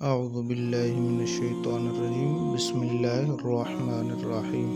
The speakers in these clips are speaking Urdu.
اعوذ باللہ من الشیطان الرجیم بسم اللہ الرحمن الرحیم۔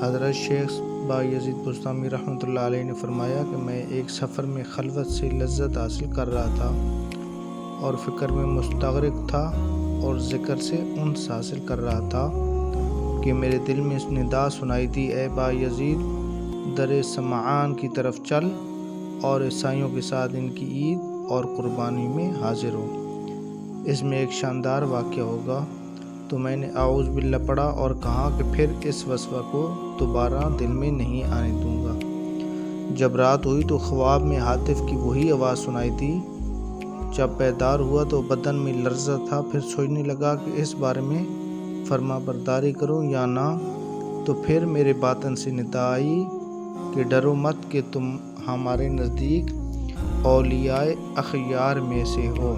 حضرت شیخ بایزید بسطامی رحمۃ اللہ علیہ نے فرمایا کہ میں ایک سفر میں خلوت سے لذت حاصل کر رہا تھا اور فکر میں مستغرق تھا اور ذکر سے انس حاصل کر رہا تھا کہ میرے دل میں اس ندا سنائی دی، اے بایزید، در سمعان کی طرف چل اور عیسائیوں کے ساتھ ان کی عید اور قربانی میں حاضر ہو، اس میں ایک شاندار واقعہ ہوگا۔ تو میں نے اعوذ باللہ پڑھا اور کہا کہ پھر اس وسوسہ کو دوبارہ دل میں نہیں آنے دوں گا۔ جب رات ہوئی تو خواب میں ہاتف کی وہی آواز سنائی دی۔ جب بیدار ہوا تو بدن میں لرزہ تھا، پھر سوچنے لگا کہ اس بارے میں فرما برداری کروں یا نہ، تو پھر میرے باطن سے ندا آئی کہ ڈرو مت کہ تم ہمارے نزدیک اولیاء اخیار میں سے ہو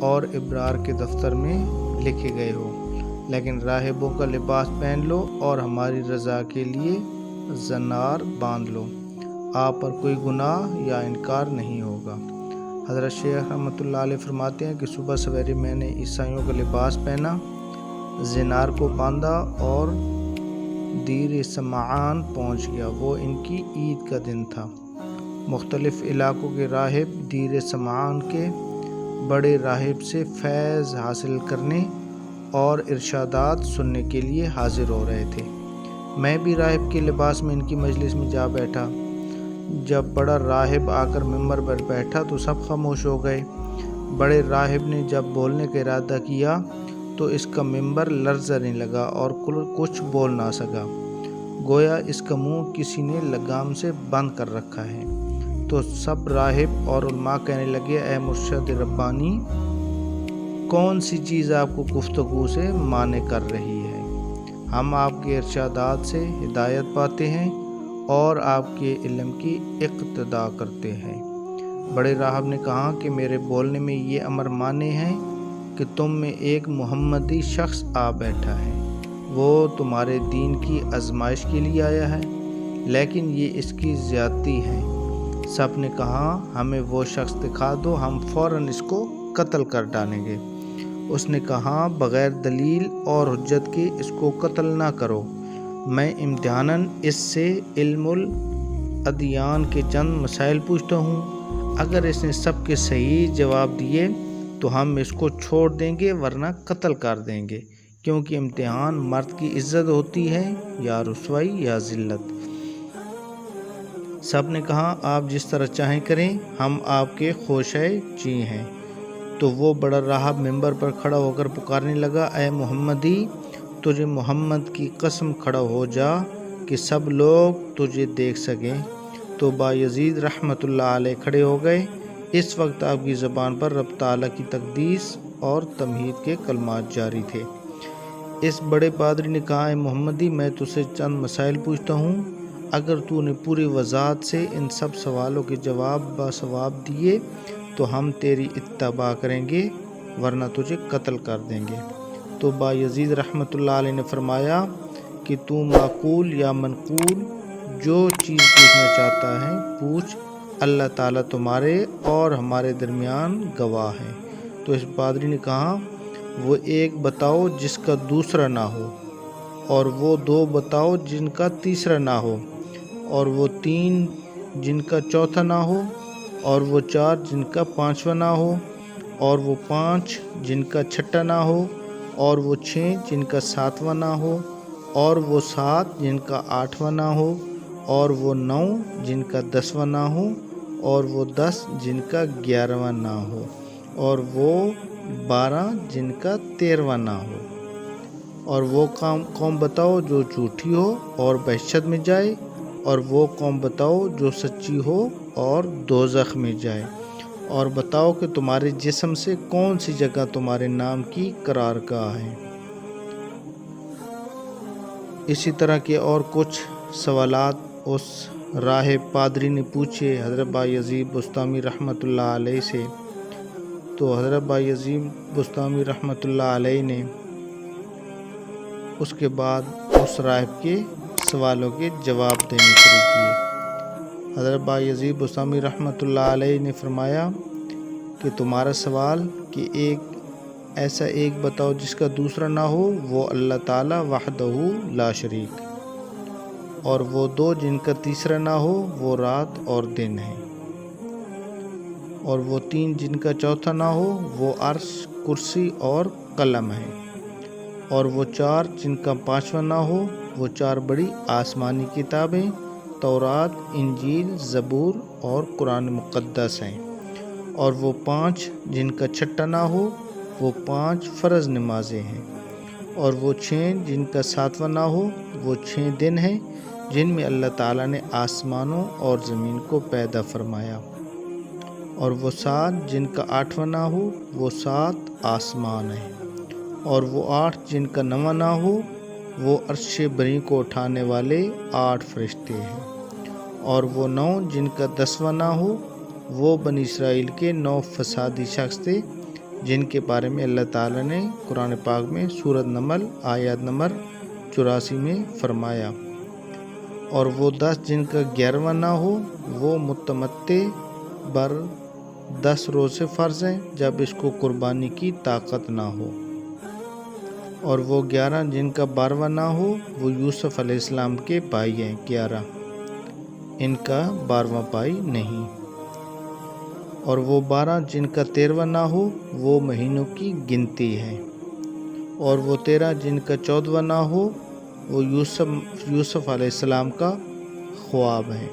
اور ابرار کے دفتر میں لکھے گئے ہو، لیکن راہبوں کا لباس پہن لو اور ہماری رضا کے لیے زنار باندھ لو، آپ پر کوئی گناہ یا انکار نہیں ہوگا۔ حضرت شیخ رحمۃ اللہ علیہ فرماتے ہیں کہ صبح سویرے میں نے عیسائیوں کا لباس پہنا، زنار کو باندھا اور دیر سمعان پہنچ گیا۔ وہ ان کی عید کا دن تھا۔ مختلف علاقوں کے راہب دیر سمعان کے بڑے راہب سے فیض حاصل کرنے اور ارشادات سننے کے لیے حاضر ہو رہے تھے۔ میں بھی راہب کے لباس میں ان کی مجلس میں جا بیٹھا۔ جب بڑا راہب آ کر ممبر پر بیٹھا تو سب خاموش ہو گئے۔ بڑے راہب نے جب بولنے کا ارادہ کیا تو اس کا ممبر لرزنے لگا اور کچھ بول نہ سکا، گویا اس کا منہ کسی نے لگام سے بند کر رکھا ہے۔ تو سب راہب اور علماء کہنے لگے، اے مرشد ربانی، کون سی چیز آپ کو گفتگو سے مانع کر رہی ہے؟ ہم آپ کے ارشادات سے ہدایت پاتے ہیں اور آپ کے علم کی اقتدا کرتے ہیں۔ بڑے راہب نے کہا کہ میرے بولنے میں یہ امر مانع ہے کہ تم میں ایک محمدی شخص آ بیٹھا ہے، وہ تمہارے دین کی آزمائش کے لیے آیا ہے، لیکن یہ اس کی زیادتی ہے۔ سب نے کہا، ہمیں وہ شخص دکھا دو، ہم فوراً اس کو قتل کر ڈالیں گے۔ اس نے کہا، بغیر دلیل اور حجت کے اس کو قتل نہ کرو، میں امتحاناً اس سے علم الادیان کے چند مسائل پوچھتا ہوں، اگر اس نے سب کے صحیح جواب دیے تو ہم اس کو چھوڑ دیں گے، ورنہ قتل کر دیں گے، کیونکہ امتحان مرد کی عزت ہوتی ہے یا رسوائی یا ذلت۔ سب نے کہا، آپ جس طرح چاہیں کریں، ہم آپ کے خوشے چی ہیں۔ تو وہ بڑا راہب ممبر پر کھڑا ہو کر پکارنے لگا، اے محمدی، تجھے محمد کی قسم کھڑا ہو جا کہ سب لوگ تجھے دیکھ سکیں۔ تو بایزید رحمۃ اللہ علیہ کھڑے ہو گئے۔ اس وقت آپ کی زبان پر رب تعالیٰ کی تقدیس اور تمہید کے کلمات جاری تھے۔ اس بڑے پادری نے کہا، اے محمدی، میں تجھ سے چند مسائل پوچھتا ہوں، اگر تو نے پوری وضاحت سے ان سب سوالوں کے جواب باثواب دیے تو ہم تیری اتباع کریں گے، ورنہ تجھے قتل کر دیں گے۔ تو بایزید رحمۃ اللہ علیہ نے فرمایا کہ تو معقول یا منقول جو چیز پوچھنا چاہتا ہے پوچھ، اللہ تعالیٰ تمہارے اور ہمارے درمیان گواہ ہے۔ تو اس پادری نے کہا، وہ ایک بتاؤ جس کا دوسرا نہ ہو، اور وہ دو بتاؤ جن کا تیسرا نہ ہو، اور وہ تین جن کا چوتھا نہ ہو، اور وہ چار جن کا پانچواں نہ ہو، اور وہ پانچ جن کا چھٹا نہ ہو، اور وہ چھ جن کا ساتواں نہ ہو، اور وہ سات جن کا آٹھواں نہ ہو، اور وہ نو جن کا دسواں نہ ہو، اور وہ 10 جن کا 11واں نہ ہو، اور وہ 12 جن کا 13واں نہ ہو۔ اور وہ قوم بتاؤ جو جھوٹی ہو اور بہشت میں جائے، اور وہ قوم بتاؤ جو سچی ہو اور دوزخ میں جائے، اور بتاؤ کہ تمہارے جسم سے کون سی جگہ تمہارے نام کی قرارگاہ ہے۔ اسی طرح کے اور کچھ سوالات اس راہب پادری نے پوچھے حضرت بایزید بسطامی رحمۃ اللہ علیہ سے۔ تو حضرت بایزید بسطامی رحمۃ اللہ علیہ نے اس کے بعد اس راہب کے سوالوں کے جواب دینے شروع کیے۔ حضرت بایزید بسطامی رحمۃ اللہ علیہ نے فرمایا کہ تمہارا سوال کہ ایسا ایک بتاؤ جس کا دوسرا نہ ہو، وہ اللہ تعالیٰ وحدہ لا شریک، اور وہ دو جن کا تیسرا نہ ہو، وہ رات اور دن ہے، اور وہ تین جن کا چوتھا نہ ہو، وہ عرش، کرسی اور قلم ہے، اور وہ چار جن کا پانچواں نہ ہو، وہ چار بڑی آسمانی کتابیں تورات، انجیل، زبور اور قرآن مقدس ہیں، اور وہ پانچ جن کا چھٹا نہ ہو، وہ پانچ فرض نمازیں ہیں، اور وہ چھ جن کا ساتواں نہ ہو، وہ 6 دن ہیں جن میں اللہ تعالیٰ نے آسمانوں اور زمین کو پیدا فرمایا، اور وہ 7 جن کا 8واں نہ ہو، وہ 7 آسمان ہیں، اور وہ 8 جن کا 9واں نہ ہو، وہ عرش بری کو اٹھانے والے 8 فرشتے ہیں، اور وہ 9 جن کا 10واں نہ ہو، وہ بنی اسرائیل کے 9 فسادی شخص تھے جن کے بارے میں اللہ تعالیٰ نے قرآن پاک میں سورۃ نمل آیات نمبر 84 میں فرمایا، اور وہ 10 جن کا 11واں نہ ہو، وہ متمتع بر 10 روزے فرض ہیں جب اس کو قربانی کی طاقت نہ ہو، اور وہ 11 جن کا 12واں نہ ہو، وہ یوسف علیہ السلام کے بھائی ہیں 11، ان کا 12واں بھائی نہیں، اور وہ 12 جن کا 13واں نہ ہو، وہ مہینوں کی گنتی ہے، اور وہ 13 جن کا 14واں نہ ہو، وہ یوسف علیہ السلام کا خواب ہے،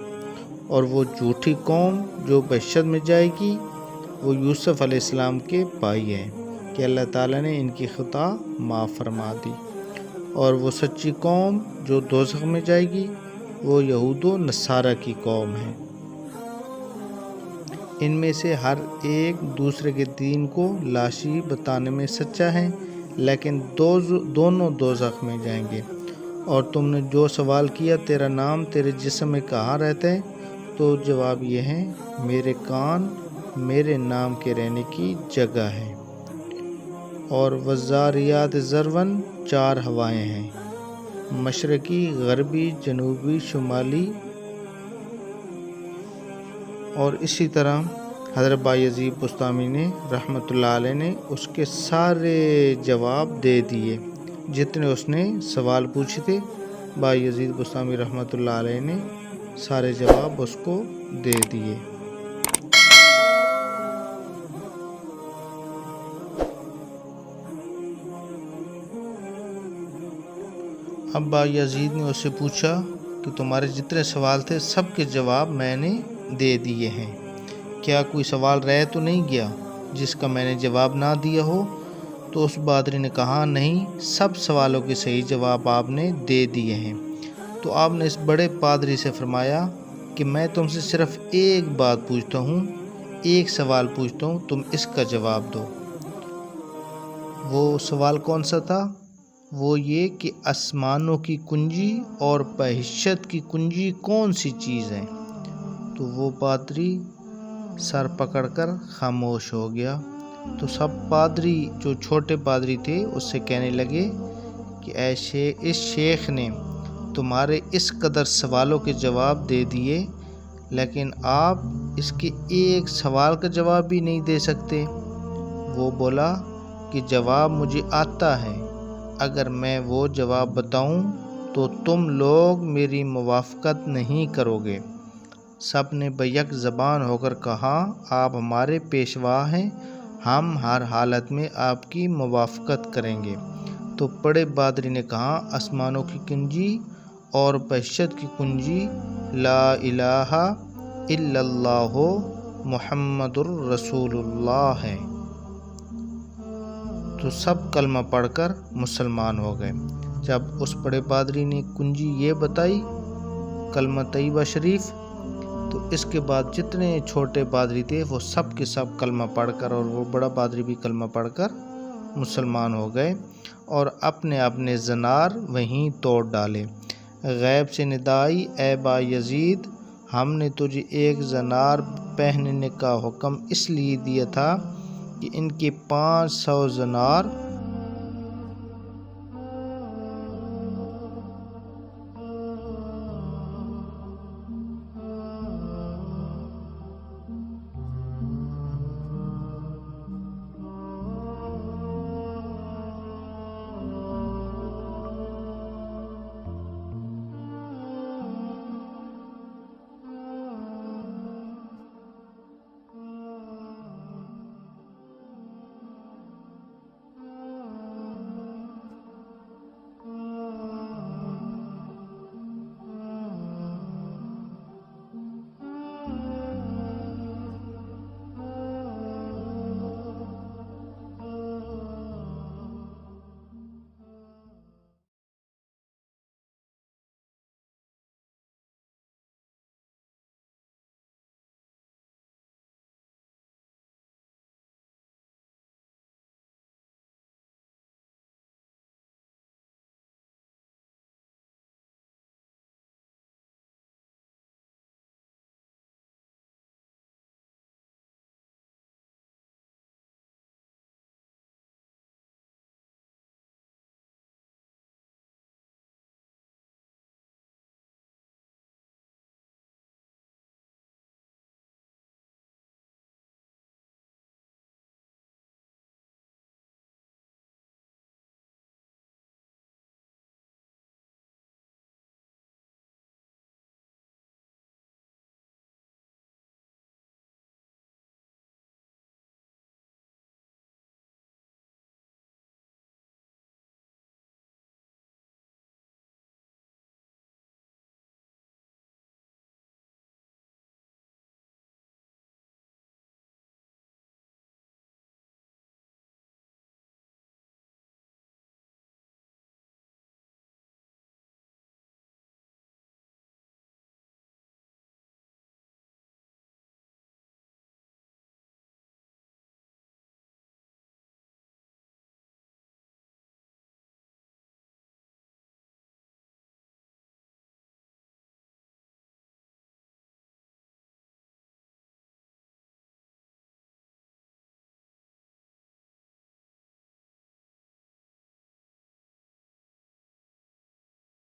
اور وہ جھوٹی قوم جو بحشت میں جائے گی، وہ یوسف علیہ السلام کے بھائی ہیں کہ اللہ تعالیٰ نے ان کی خطا معاف فرما دی، اور وہ سچی قوم جو دوزخ میں جائے گی، وہ یہود و نصارہ کی قوم ہے۔ ان میں سے ہر ایک دوسرے کے دین کو لاشی بتانے میں سچا ہے، لیکن دونوں دوزخ میں جائیں گے۔ اور تم نے جو سوال کیا تیرا نام تیرے جسم میں کہاں رہتا ہے، تو جواب یہ ہے میرے کان میرے نام کے رہنے کی جگہ ہے۔ اور والذاریات ذرواً 4 ہوائیں ہیں، مشرقی، غربی، جنوبی، شمالی، اور اسی طرح حضرت بایزید بسطامی نے رحمۃ اللہ علیہ نے اس کے سارے جواب دے دیے جتنے اس نے سوال پوچھے تھے۔ بایزید بسطامی رحمۃ اللہ علیہ نے سارے جواب اس کو دے دیے۔ اب بایزید نے اس سے پوچھا کہ تمہارے جتنے سوال تھے سب کے جواب میں نے دے دیے ہیں، کیا کوئی سوال رہ تو نہیں گیا جس کا میں نے جواب نہ دیا ہو؟ تو اس پادری نے کہا نہیں، سب سوالوں کے صحیح جواب آپ نے دے دیے ہیں۔ تو آپ نے اس بڑے پادری سے فرمایا کہ میں تم سے صرف ایک بات پوچھتا ہوں، ایک سوال پوچھتا ہوں، تم اس کا جواب دو۔ وہ سوال کون سا تھا؟ وہ یہ کہ آسمانوں کی کنجی اور بہشت کی کنجی کون سی چیز ہے؟ تو وہ پادری سر پکڑ کر خاموش ہو گیا۔ تو سب پادری جو چھوٹے پادری تھے اس سے کہنے لگے کہ اس شیخ نے تمہارے اس قدر سوالوں کے جواب دے دیے، لیکن آپ اس کے ایک سوال کا جواب بھی نہیں دے سکتے۔ وہ بولا کہ جواب مجھے آتا ہے، اگر میں وہ جواب بتاؤں تو تم لوگ میری موافقت نہیں کرو گے۔ سب نے بیک زبان ہو کر کہا آپ ہمارے پیشوا ہیں، ہم ہر حالت میں آپ کی موافقت کریں گے۔ تو بڑے پادری نے کہا آسمانوں کی کنجی اور بہشت کی کنجی لا الہ الا اللہ محمد الرسول اللہ ہے۔ تو سب کلمہ پڑھ کر مسلمان ہو گئے۔ جب اس بڑے پادری نے کنجی یہ بتائی کلمہ طیبہ شریف، تو اس کے بعد جتنے چھوٹے پادری تھے وہ سب کے سب کلمہ پڑھ کر، اور وہ بڑا پادری بھی کلمہ پڑھ کر مسلمان ہو گئے، اور اپنے اپنے زنار وہیں توڑ ڈالے۔ غیب سے ندائی اے بایزید، ہم نے تجھے ایک زنار پہننے کا حکم اس لیے دیا تھا کہ ان کے 500 زنار